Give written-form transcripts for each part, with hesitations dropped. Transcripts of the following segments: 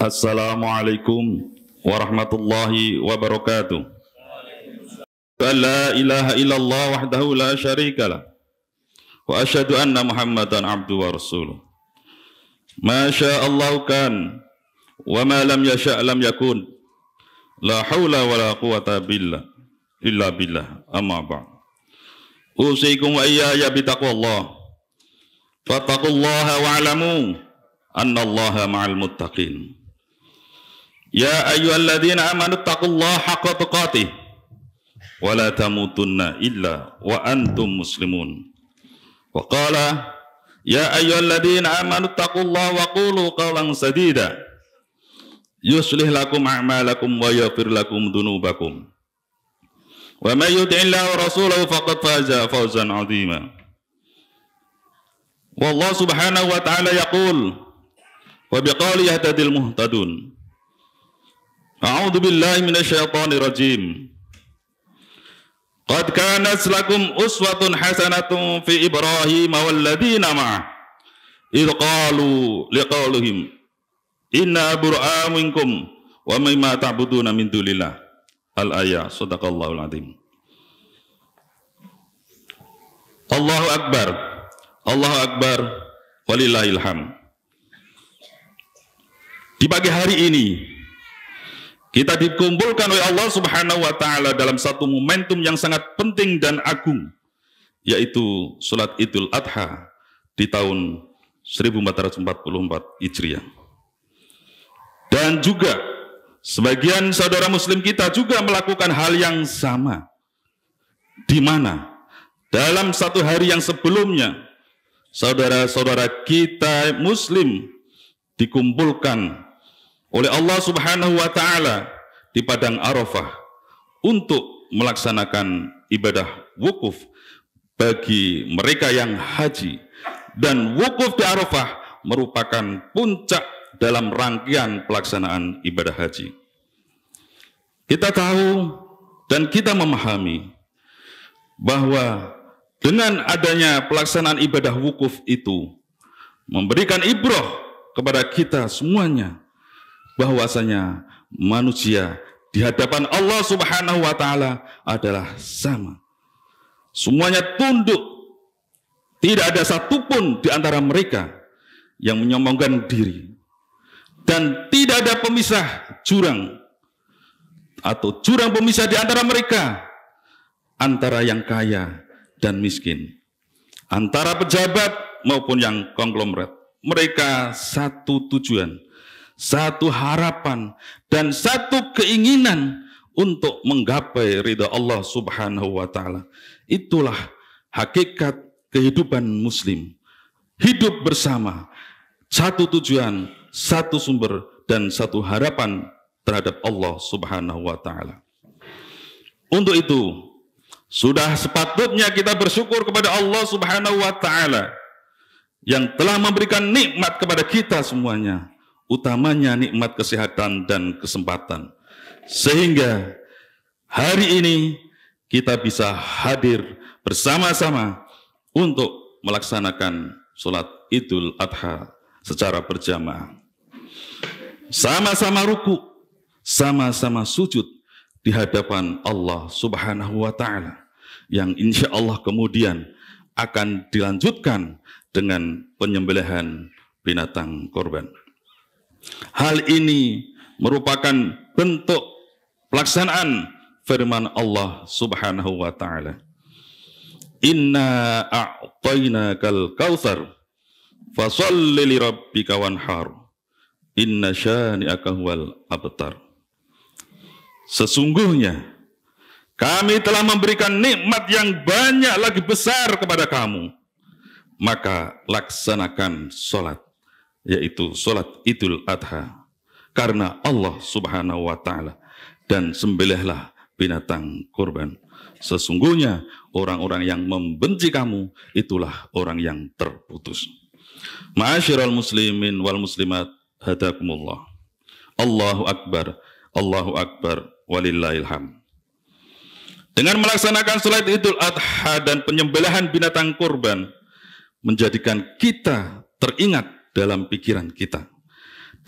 Assalamualaikum warahmatullahi wabarakatuh. La ilaha illallah wahdahu la syarikalah wa asyhadu anna Muhammadan abduhu wa rasuluh. Ma sya'allahu kan wa ma lam yasha' lam yakun. La haula wa la quwata illa billah. Amma ba'd. Usikum wa iyaya bitaqwallah. Fattaqullaha wa'lamu annallaha ma'al muttaqin. Ya ayyuhalladzina amanu taqullaha haqqa tuqatih wa la tamutunna illa wa antum muslimun. Wa qala ya ayyuhalladzina amanu taqullaha wa qulu qawlan sadida yuslih lakum a'malakum wa yaghfir lakum dhunubakum. Wa may yuti'illaha wa rasulahu faqad faza fawzan 'azima. Wallahu subhanahu wa ta'ala yaqul wa biqawli yahtadil muhtadun. A'udzu billahi minasyaitonir rajim. Qad kanat lakum uswatun hasanatun fi Ibrahim wal ladzina ma'ah idh qalu liqaulihim inna bura'u minkum wa mimma ta'buduna min dunillah. Al-ayah. Shadaqallahul azim. Allahu akbar. Allahu akbar walillahil hamd. Di pagi hari ini kita dikumpulkan oleh Allah Subhanahu wa ta'ala dalam satu momentum yang sangat penting dan agung, yaitu sholat Idul Adha di tahun 1444 Hijriah. Dan juga sebagian saudara muslim kita juga melakukan hal yang sama, di mana dalam satu hari yang sebelumnya saudara-saudara kita muslim dikumpulkan oleh Allah Subhanahu wa ta'ala di Padang Arafah untuk melaksanakan ibadah wukuf bagi mereka yang haji. Dan wukuf di Arafah merupakan puncak dalam rangkaian pelaksanaan ibadah haji. Kita tahu dan kita memahami bahwa dengan adanya pelaksanaan ibadah wukuf itu memberikan ibrah kepada kita semuanya, bahwasanya manusia di hadapan Allah Subhanahu wa ta'ala adalah sama. Semuanya tunduk. Tidak ada satupun di antara mereka yang menyombongkan diri. Dan tidak ada pemisah jurang atau jurang pemisah di antara mereka, antara yang kaya dan miskin, antara pejabat maupun yang konglomerat. Mereka satu tujuan, satu harapan, dan satu keinginan untuk menggapai ridha Allah Subhanahu wa ta'ala. Itulah hakikat kehidupan muslim. Hidup bersama, satu tujuan, satu sumber, dan satu harapan terhadap Allah Subhanahu wa ta'ala. Untuk itu, sudah sepatutnya kita bersyukur kepada Allah Subhanahu wa ta'ala yang telah memberikan nikmat kepada kita semuanya, utamanya nikmat kesehatan dan kesempatan, sehingga hari ini kita bisa hadir bersama-sama untuk melaksanakan sholat Idul Adha secara berjamaah, sama-sama ruku, sama-sama sujud di hadapan Allah Subhanahu wa ta'ala, yang insya Allah kemudian akan dilanjutkan dengan penyembelihan binatang korban. Hal ini merupakan bentuk pelaksanaan firman Allah Subhanahu wa ta'ala. Inna a'tainakal kautsar fasholli li rabbika wanhar inna syani'aka huwal abtar. Sesungguhnya kami telah memberikan nikmat yang banyak lagi besar kepada kamu, maka laksanakan sholat, yaitu sholat Idul Adha karena Allah Subhanahu wa ta'ala, dan sembelihlah binatang kurban. Sesungguhnya orang-orang yang membenci kamu itulah orang yang terputus. Ma'asyiral muslimin wal muslimat, hadakumullah. Allahu akbar, Allahu akbar, walillahil hamd. Dengan melaksanakan sholat Idul Adha dan penyembelihan binatang kurban, menjadikan kita teringat dalam pikiran kita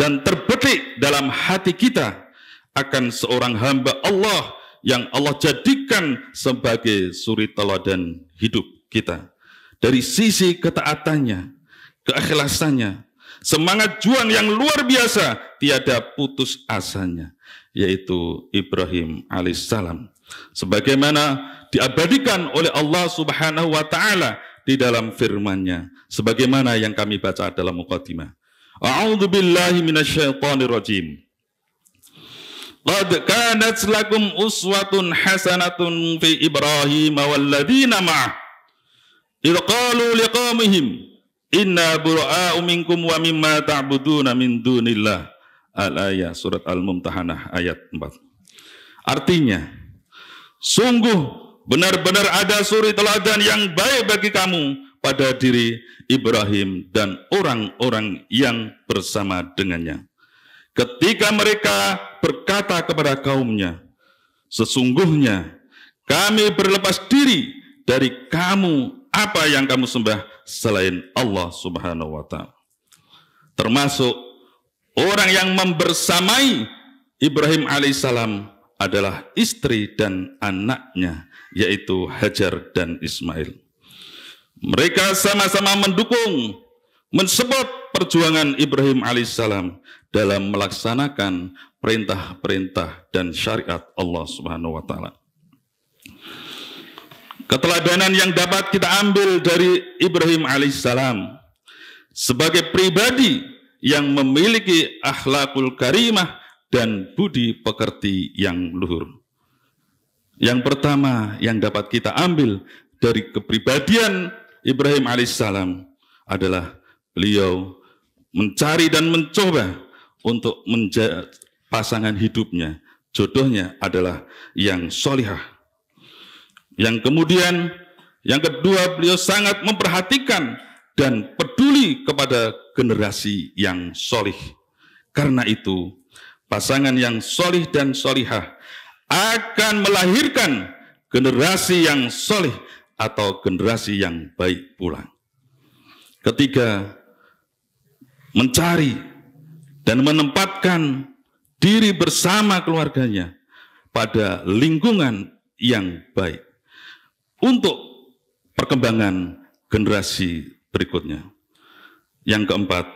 dan terbetik dalam hati kita akan seorang hamba Allah yang Allah jadikan sebagai suri teladan hidup kita. Dari sisi ketaatannya, keikhlasannya, semangat juang yang luar biasa, tiada putus asanya, yaitu Ibrahim alaihissalam. Sebagaimana diabadikan oleh Allah Subhanahu wa Ta'ala di dalam firman-Nya, sebagaimana yang kami baca dalam muqaddimah. A'udzu billahi minasyaitonir rajim. Qad kanat lakum uswatun hasanatun fi Ibrahim walladzina ma'ah idh qalu liqaumihim inna bura'a'u minkum wa mimma ta'buduna min dunillah. Al-ayah surat Al-Mumtahanah ayat 4. Artinya, sungguh benar-benar ada suri teladan yang baik bagi kamu pada diri Ibrahim dan orang-orang yang bersama dengannya. Ketika mereka berkata kepada kaumnya, sesungguhnya kami berlepas diri dari kamu apa yang kamu sembah selain Allah Subhanahu wa Ta'ala. Termasuk orang yang membersamai Ibrahim alaihissalam adalah istri dan anaknya, yaitu Hajar dan Ismail. Mereka sama-sama mendukung, mensupport perjuangan Ibrahim alaihissalam dalam melaksanakan perintah-perintah dan syariat Allah Subhanahu wa Ta'ala. Keteladanan yang dapat kita ambil dari Ibrahim alaihissalam sebagai pribadi yang memiliki akhlakul karimah dan budi pekerti yang luhur. Yang pertama yang dapat kita ambil dari kepribadian Ibrahim alaihissalam adalah beliau mencari dan mencoba untuk menjadi pasangan hidupnya, jodohnya adalah yang solihah. Yang kemudian, yang kedua, beliau sangat memperhatikan dan peduli kepada generasi yang solih. Karena itu, pasangan yang solih dan solihah akan melahirkan generasi yang solih atau generasi yang baik pula. Ketiga, mencari dan menempatkan diri bersama keluarganya pada lingkungan yang baik untuk perkembangan generasi berikutnya. Yang keempat,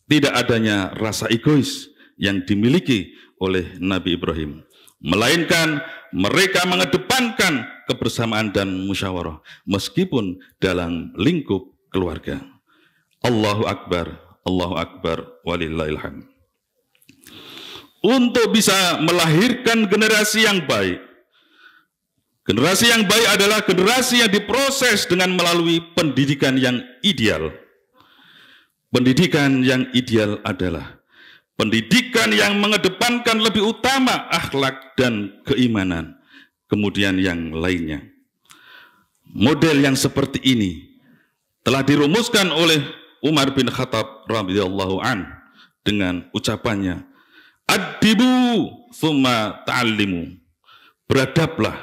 tidak adanya rasa egois yang dimiliki oleh Nabi Ibrahim, melainkan mereka mengedepankan kebersamaan dan musyawarah meskipun dalam lingkup keluarga. Allahu Akbar, walillahil hamd. Untuk bisa melahirkan generasi yang baik, generasi yang baik adalah generasi yang diproses dengan melalui pendidikan yang ideal. Pendidikan yang ideal adalah pendidikan yang mengedepankan lebih utama akhlak dan keimanan, kemudian yang lainnya. Model yang seperti ini telah dirumuskan oleh Umar bin Khattab radhiyallahu an dengan ucapannya, "Addibu tsumma ta'allimu." Beradablah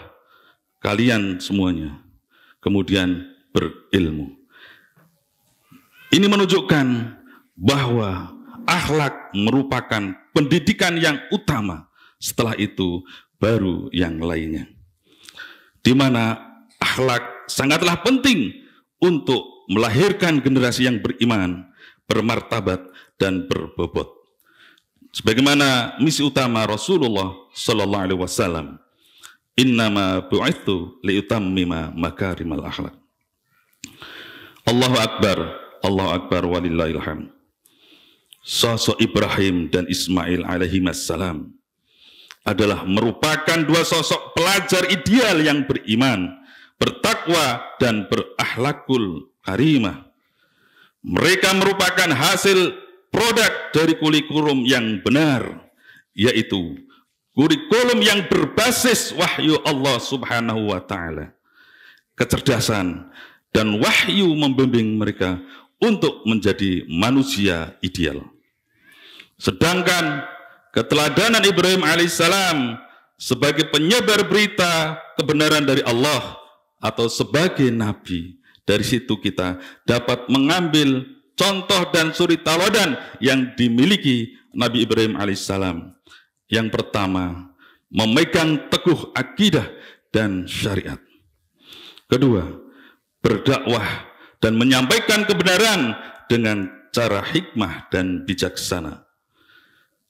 kalian semuanya, kemudian berilmu. Ini menunjukkan bahwa akhlak merupakan pendidikan yang utama, setelah itu baru yang lainnya. Di mana akhlak sangatlah penting untuk melahirkan generasi yang beriman, bermartabat, dan berbobot. Sebagaimana misi utama Rasulullah sallallahu alaihi wasallam, innama bu'itsu liutammima makarimal akhlak. Allahu Akbar walillahil hamd. Sosok Ibrahim dan Ismail alaihimassalam adalah merupakan dua sosok pelajar ideal yang beriman, bertakwa, dan berakhlakul karimah. Mereka merupakan hasil produk dari kurikulum yang benar, yaitu kurikulum yang berbasis wahyu Allah Subhanahu wa Ta'ala. Kecerdasan dan wahyu membimbing mereka untuk menjadi manusia ideal. Sedangkan keteladanan Ibrahim alaihissalam sebagai penyebar berita kebenaran dari Allah atau sebagai nabi, dari situ kita dapat mengambil contoh dan suri teladan yang dimiliki Nabi Ibrahim alaihissalam. Yang pertama, memegang teguh akidah dan syariat. Kedua, berdakwah dan menyampaikan kebenaran dengan cara hikmah dan bijaksana.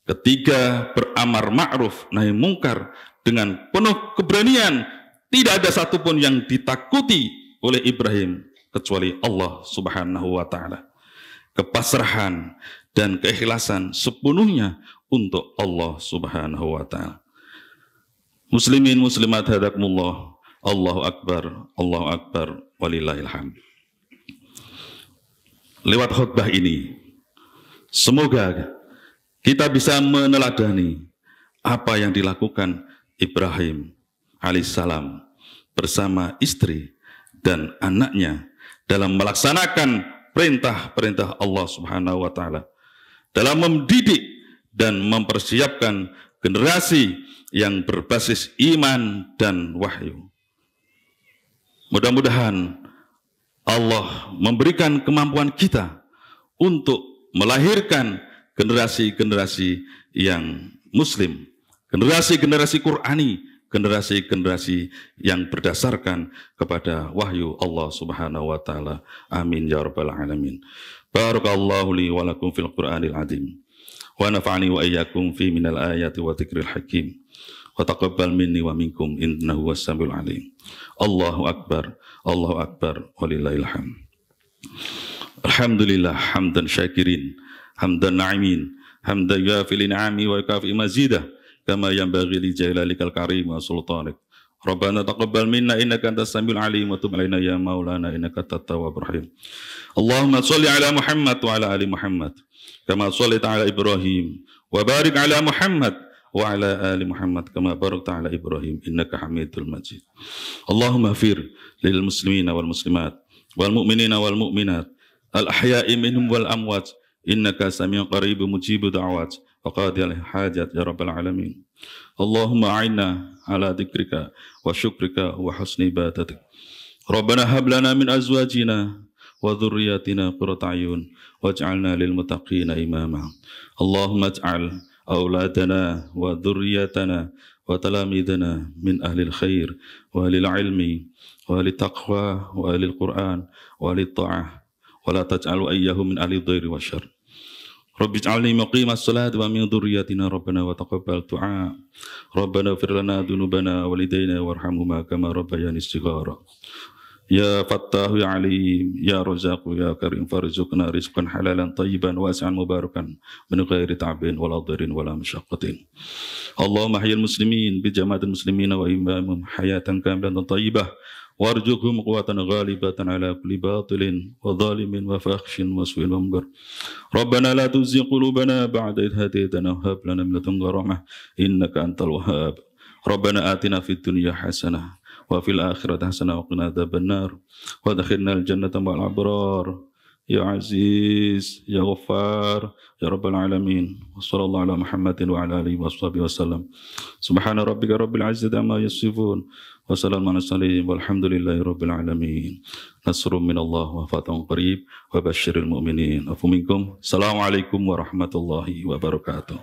Ketiga, beramar ma'ruf nahi mungkar dengan penuh keberanian. Tidak ada satupun yang ditakuti oleh Ibrahim kecuali Allah Subhanahu wa ta'ala. Kepasrahan dan keikhlasan sepenuhnya untuk Allah Subhanahu wa ta'ala. Muslimin muslimat hadakumullah, Allahu akbar, walillahil hamd. Lewat khutbah ini, semoga kita bisa meneladani apa yang dilakukan Ibrahim alaihissalam bersama istri dan anaknya dalam melaksanakan perintah-perintah Allah Subhanahu wa ta'ala, dalam mendidik dan mempersiapkan generasi yang berbasis iman dan wahyu. Mudah-mudahan Allah memberikan kemampuan kita untuk melahirkan generasi-generasi yang muslim, generasi-generasi Qur'ani, generasi-generasi yang berdasarkan kepada wahyu Allah Subhanahu wa ta'ala. Amin ya rabbal alamin. Barakallahu li wa lakum fil Qur'anil azim. Wa nafa'ani wa iyyakum fi minal ayati wa dzikril hakim. Wa taqabbal minni wa minkum innahu was-samiul alim. Allahu akbar, walillahil hamd. Alhamdulillah hamdan syakirin, hamdan na'imin, hamdan yafi lin'ami wa kafi mazidah, kama yanbaghi li jalalikal karim wa sultanik. Rabbana taqabbal minna innaka antas samiul alim wa tub alaina ya maulana innaka at-tawwabur rahim. Allahumma shalli ala Muhammad wa ala ali Muhammad kama shallaita ala Ibrahim wa barik ala Muhammad wa ala ali Muhammad kama barakta ala Ibrahim innaka Hamidul Majid. Allahumma fir lil muslimina wal muslimat wal mu'minina wal mu'minat al ahya'i minhum wal amwat innaka sami'un qaribun mujibud da'awat wa qadiyal hajat ya rabbal alamin. Allahumma a'inna ala dzikrika wa syukrika wa husni ibadatik. Rabbana hab lana min azwajina wa dhurriyyatina qurrata a'yun waj'alna lil muttaqina imama. Allahumma ij'al أولادنا وذريتنا وتلاميذنا من أهل الخير وأهل العلم وأهل التقوى وأهل القرآن وأهل الطاعة ولا تجعل أيهم من أهل الضير والشر. رب اجعلني مقيم الصلاة ومن ذريتنا ربنا وتقبل دعاء. ربنا اغفر لنا ذنوبنا ووالدينا وارحمهما كما ربياني صغارا. Ya Fattah, ya Alim, ya Razaq, ya Karim, farzuqna rizqan halalan tayyiban wasi'an mubarakan min ghairi ta'bin wala dharin wala masyaqqatin. Allahumma hayyil muslimin bi jama'atil muslimina wa imamhum hayatan kamilatan tayyibah warzuqhum quwwatan ghalibatan ala kulli batilin wa zalimin wa fakhshin wa su'il munkar. Rabbana la tuzigh qulubana ba'da idh hadaytana wa hab lana min ladunka rahmah innaka antal wahhab. Rabbana atina fid dunya hasanah wa fil akhirati hasanah wa qina adzabannar wa adkhilna al jannata ma'al abrar ya aziz ya ghaffar ya rabbal alamin. Wa sallallahu ala Muhammadin wa ala alihi washabihi wasallam. Subhana rabbika rabbil izzati amma yasifun wa salamun ala mursalin walhamdulillahi rabbil alamin. Nasrun minallah wa fathun qarib wa basyiril mu'minin. Afu minkum. Assalamualaikum warahmatullahi wabarakatuh.